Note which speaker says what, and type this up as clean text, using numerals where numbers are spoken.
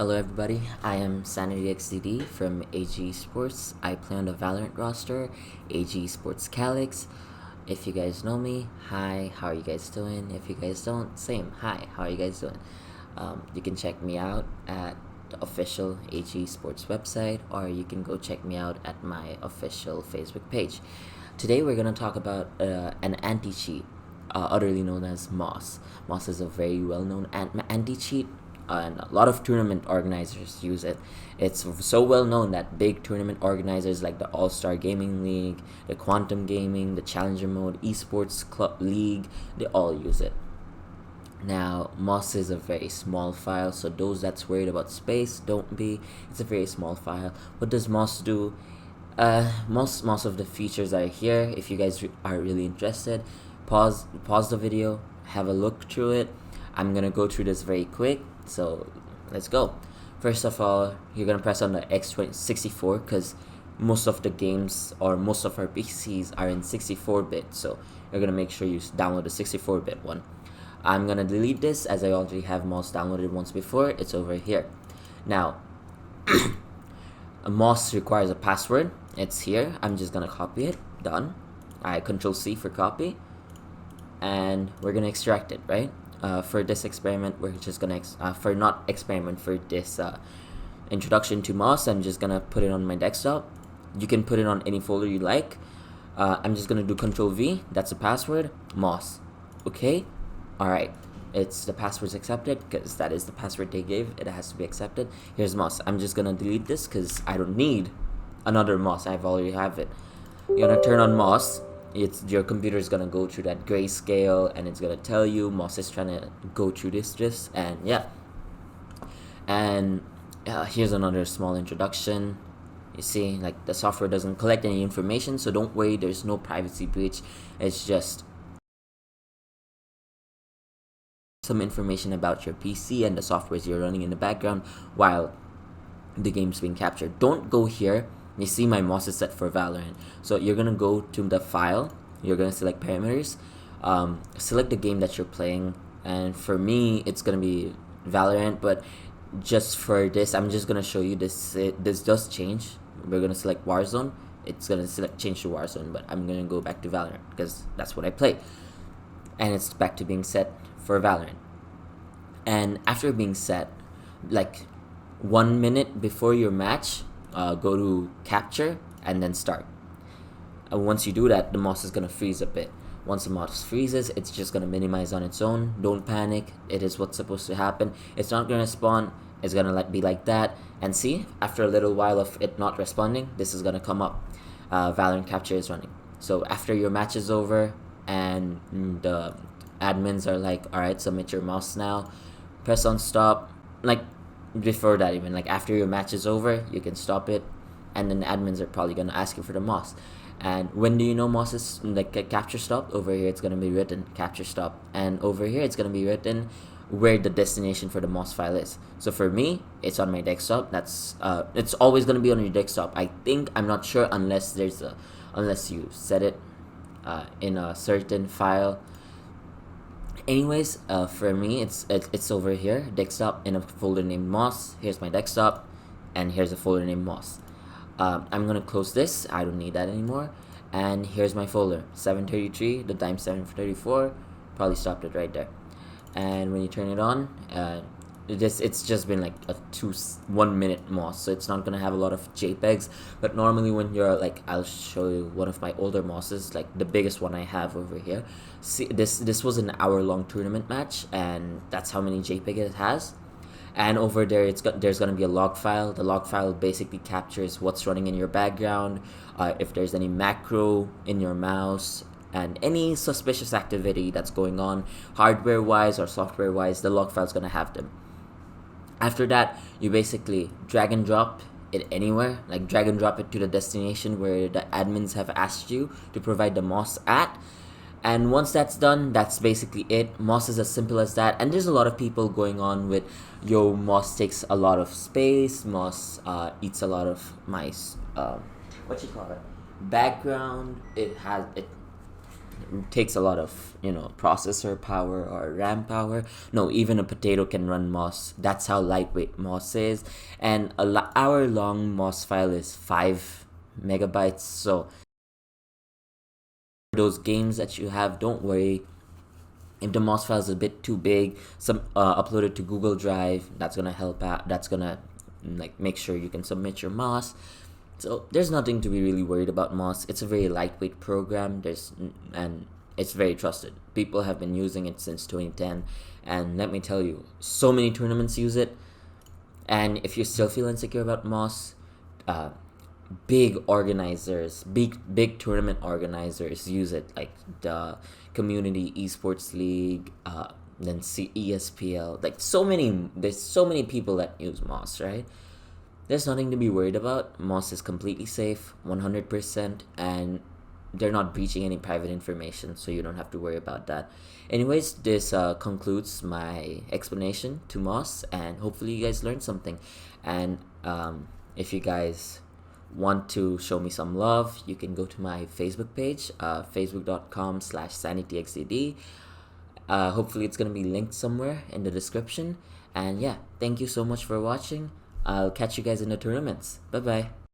Speaker 1: Hello everybody, I am SanityXDD from AG Sports. I play on the Valorant roster, AG Sports Calyx. If you guys know me, hi, how are you guys doing? If you guys don't, same, hi, how are you guys doing? You can check me out at the official AG Sports website, or you can go check me out at my official Facebook page. Today we're going to talk about an anti-cheat, utterly known as Moss. Moss is a very well-known anti-cheat, and a lot of tournament organizers use it. It's so well known that big tournament organizers like the All-Star Gaming League, the Quantum Gaming, the Challenger Mode, Esports Club League, they all use it. Now, Moss is a very small file, so those that's worried about space, don't be. It's a very small file. What does Moss do? Most of the features are here. If you guys are really interested, pause the video, have a look through it. I'm gonna go through this very quick, so let's go. First of all, you're gonna press on the X64 because most of the games or most of our PCs are in 64-bit, so you're gonna make sure you download the 64-bit one. I'm gonna delete this as I already have Moss downloaded once before. It's over here. Now, Moss requires a password. It's here. I'm just gonna copy it. Done. Alright, Control C for copy, and we're gonna extract it, right? For this experiment, we're just gonna for this introduction to Moss, I'm just gonna put it on my desktop. You can put it on any folder you like. I'm just gonna do Control V. That's the password. Moss. Okay. All right. It's the password's accepted because that is the password they gave. It has to be accepted. Here's Moss. I'm just gonna delete this because I don't need another Moss. I've already have it. You're gonna turn on Moss. Your computer is gonna go through that grayscale and it's gonna tell you Moss is trying to go through this, and yeah. And here's another small introduction. You see, like, the software doesn't collect any information, so don't worry, there's no privacy breach. It's just some information about your PC and the softwares you're running in the background while the game's being captured. Don't go here. You see my Moss is set for Valorant, so you're gonna go to the file, you're gonna select parameters, select the game that you're playing, and for me it's gonna be Valorant, but just for this I'm just gonna show you this. This does change. We're gonna select Warzone. It's gonna change to Warzone, but I'm gonna go back to Valorant because that's what I play, and it's back to being set for Valorant. And after being set, like 1 minute before your match, go to capture and then start. Once you do that, the Moss is gonna freeze a bit. Once the Moss freezes, it's just gonna minimize on its own. Don't panic. It is what's supposed to happen. It's not gonna spawn. It's gonna be like that. And see, after a little while of it not responding, this is gonna come up. Valorant capture is running. So after your match is over and the admins are like, all right, submit your Moss now, press on stop. Like, before that, even like after your match is over, you can stop it, and then the admins are probably gonna ask you for the Moss. And when do you know Moss is like capture stop? Over here it's gonna be written capture stop, and over here it's gonna be written where the destination for the Moss file is. So for me, it's on my desktop. That's it's always gonna be on your desktop. I think, I'm not sure unless you set it in a certain file. Anyways, for me, it's over here, desktop, in a folder named Moss. Here's my desktop, and here's a folder named Moss. I'm gonna close this. I don't need that anymore. And here's my folder, 7:33. The time 7:34. Probably stopped it right there. And when you turn it on, it's just been like a 1 minute Moss, so it's not gonna have a lot of JPEGs. But normally when you're like, I'll show you one of my older Mosses, like the biggest one I have over here. See, this was an hour-long tournament match, and that's how many JPEG it has. And over there, there's gonna be a log file. The log file basically captures what's running in your background, if there's any macro in your mouse, and any suspicious activity that's going on, hardware-wise or software-wise. The log file's gonna have them. After that, you basically drag and drop it anywhere, like drag and drop it to the destination where the admins have asked you to provide the Moss at. And once that's done, that's basically it. Moss is as simple as that. And there's a lot of people going on with, yo, Moss takes a lot of space, Moss eats a lot of my background. takes a lot of processor power or RAM power. No, even a potato can run MOS. That's how lightweight MOS is, and hour long MOS file is 5 MB. So those games that you have, don't worry. If the MOS file is a bit too big, upload it to Google Drive. That's gonna help out. That's gonna make sure you can submit your MOS. So there's nothing to be really worried about MOS. It's a very lightweight program. And it's very trusted. People have been using it since 2010, and let me tell you, so many tournaments use it. And if you still feel insecure about MOS, big organizers, big tournament organizers use it, like the Community Esports League, then ESPL. There's so many people that use MOS, right? There's nothing to be worried about. MOS is completely safe, 100%, and they're not breaching any private information, so you don't have to worry about that. Anyways, this concludes my explanation to MOS, and hopefully you guys learned something. And if you guys want to show me some love, you can go to my Facebook page, facebook.com/sanityxdd. Hopefully it's going to be linked somewhere in the description. And yeah, thank you so much for watching. I'll catch you guys in the tournaments. Bye bye.